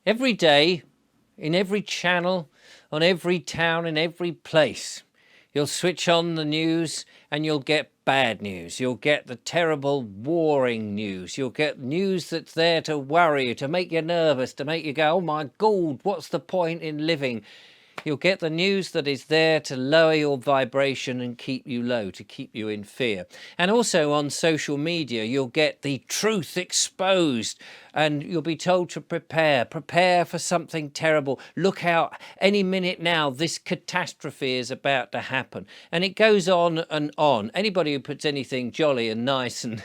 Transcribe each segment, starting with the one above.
Every day, in every channel, on every town, in every place, you'll switch on the news and you'll get bad news. You'll get the terrible warring news. You'll get news that's there to worry you, to make you nervous, to make you go, oh my God, what's the point in living? You'll get the news that is there to lower your vibration and keep you low, to keep you in fear. And also on social media, you'll get the truth exposed and you'll be told to prepare for something terrible. Look out, any minute now, this catastrophe is about to happen. And it goes on and on. Anybody who puts anything jolly and nice and,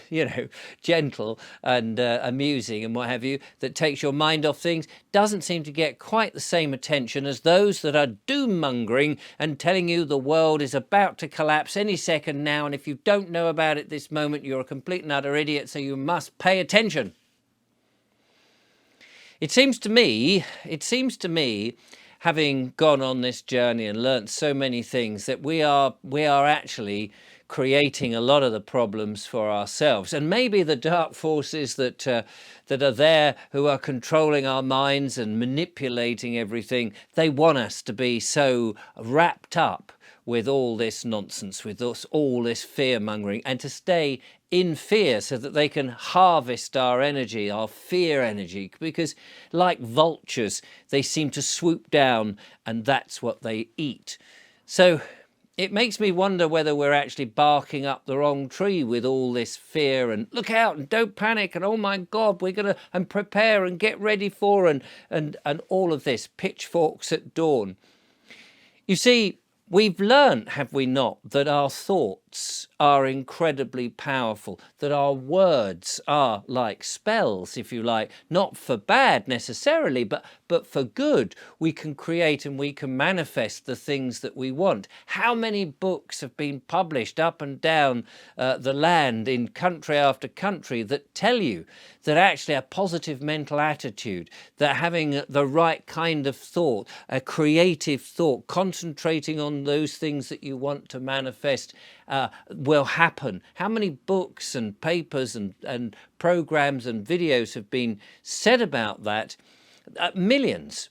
gentle and amusing and what have you, that takes your mind off things, doesn't seem to get quite the same attention as those that are doom mongering and telling you the world is about to collapse any second now. And if you don't know about it this moment, you're a complete and utter idiot. So you must pay attention. It seems to me, having gone on this journey and learnt so many things, that we are actually creating a lot of the problems for ourselves. And maybe the dark forces that are there, who are controlling our minds and manipulating everything, they want us to be so wrapped up with all this nonsense, with all this fear mongering, and to stay in fear so that they can harvest our energy, our fear energy, because like vultures, they seem to swoop down and that's what they eat. So it makes me wonder whether we're actually barking up the wrong tree with all this fear and look out and don't panic and oh my God, we're going to and prepare and get ready for and all of this, pitchforks at dawn. You see, we've learned, have we not, that our thoughts are incredibly powerful, that our words are like spells, if you like, not for bad necessarily, but for good. We can create and we can manifest the things that we want. How many books have been published up and down the land in country after country that tell you that actually a positive mental attitude, that having the right kind of thought, a creative thought, concentrating on those things that you want to manifest will happen. How many books and papers and programs and videos have been said about that? Millions,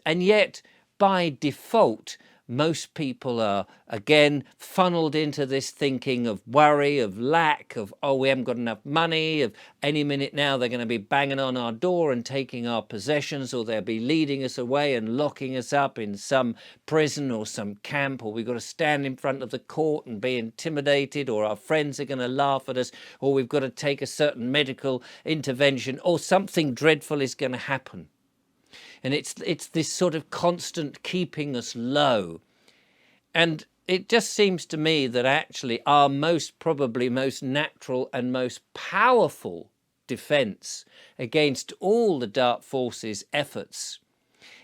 and yet by default, most people are, again, funneled into this thinking of worry, of lack, of, oh, we haven't got enough money, of any minute now they're going to be banging on our door and taking our possessions, or they'll be leading us away and locking us up in some prison or some camp, or we've got to stand in front of the court and be intimidated, or our friends are going to laugh at us, or we've got to take a certain medical intervention, or something dreadful is going to happen. And it's this sort of constant keeping us low. And it just seems to me that actually our probably most natural and most powerful defense against all the dark forces' efforts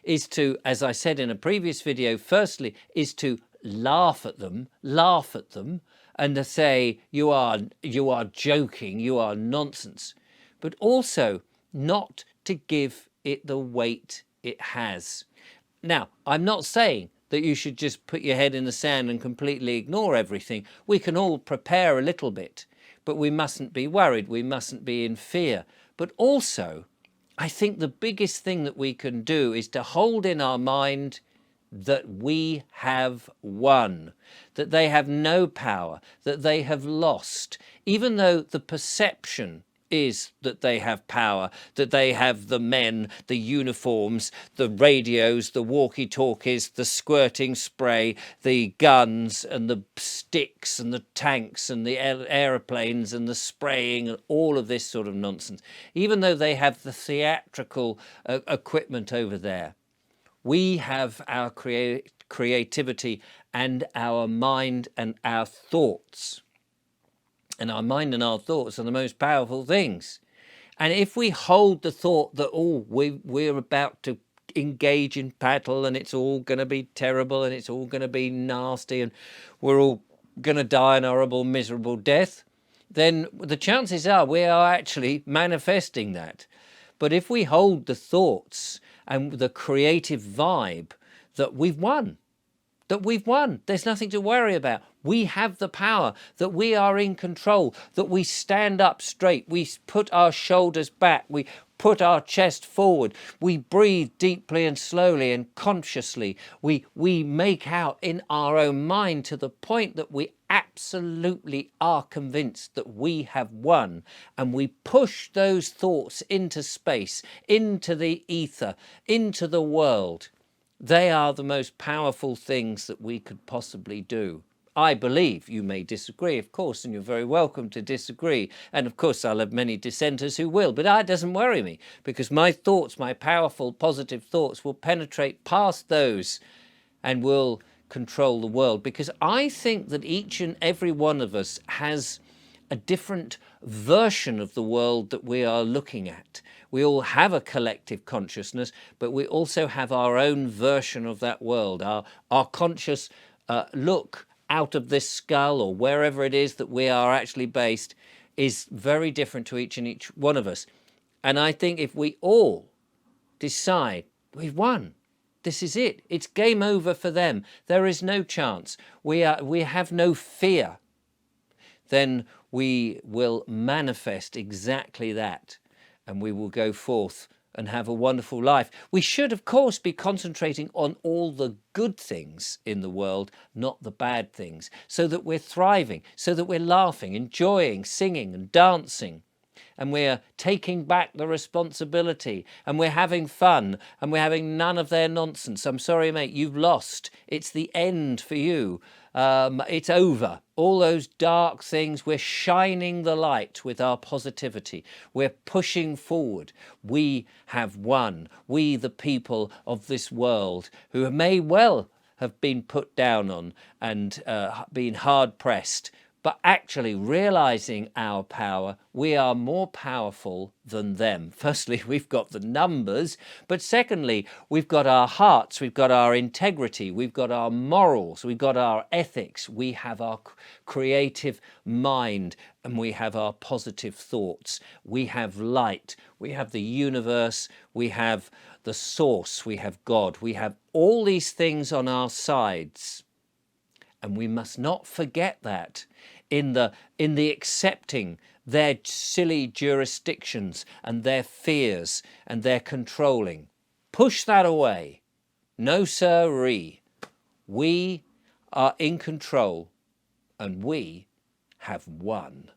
is to, as I said in a previous video, firstly, is to laugh at them, and to say, you are joking, you are nonsense. But also not to give it the weight it has. Now, I'm not saying that you should just put your head in the sand and completely ignore everything. We can all prepare a little bit, but we mustn't be worried. We mustn't be in fear. But also, I think the biggest thing that we can do is to hold in our mind that we have won, that they have no power, that they have lost, even though the perception is that they have power, that they have the men, the uniforms, the radios, the walkie-talkies, the squirting spray, the guns and the sticks and the tanks and the aeroplanes and the spraying and all of this sort of nonsense. Even though they have the theatrical equipment over there, we have our creativity and our mind and our thoughts. And our mind and our thoughts are the most powerful things. And if we hold the thought that, oh, we're about to engage in battle and it's all going to be terrible and it's all going to be nasty and we're all going to die an horrible, miserable death, then the chances are we are actually manifesting that. But if we hold the thoughts and the creative vibe that we've won, that we've won. There's nothing to worry about. We have the power, that we are in control, that we stand up straight, we put our shoulders back, we put our chest forward, we breathe deeply and slowly and consciously. We make out in our own mind to the point that we absolutely are convinced that we have won, and we push those thoughts into space, into the ether, into the world. They are the most powerful things that we could possibly do. I believe. You may disagree, of course, and you're very welcome to disagree. And of course, I'll have many dissenters who will, but that doesn't worry me, because my thoughts, my powerful, positive thoughts, will penetrate past those and will control the world. Because I think that each and every one of us has a different version of the world that we are looking at. We all have a collective consciousness, but we also have our own version of that world. Our conscious look out of this skull, or wherever it is that we are actually based, is very different to each and each one of us. And I think if we all decide we've won, this is it, it's game over for them, there is no chance, we have no fear, then we will manifest exactly that, and we will go forth and have a wonderful life. We should, of course, be concentrating on all the good things in the world, not the bad things, so that we're thriving, so that we're laughing, enjoying, singing and dancing, and we're taking back the responsibility, and we're having fun, and we're having none of their nonsense. I'm sorry, mate, you've lost. It's the end for you. It's over. All those dark things, we're shining the light with our positivity. We're pushing forward. We have won. We, the people of this world, who may well have been put down on and been hard pressed, but actually realizing our power, we are more powerful than them. Firstly, we've got the numbers, but secondly, we've got our hearts, we've got our integrity, we've got our morals, we've got our ethics, we have our creative mind, and we have our positive thoughts. We have light, we have the universe, we have the source, we have God, we have all these things on our sides. And we must not forget that in the accepting their silly jurisdictions and their fears and their controlling. Push that away. No sirree. We are in control, and we have won.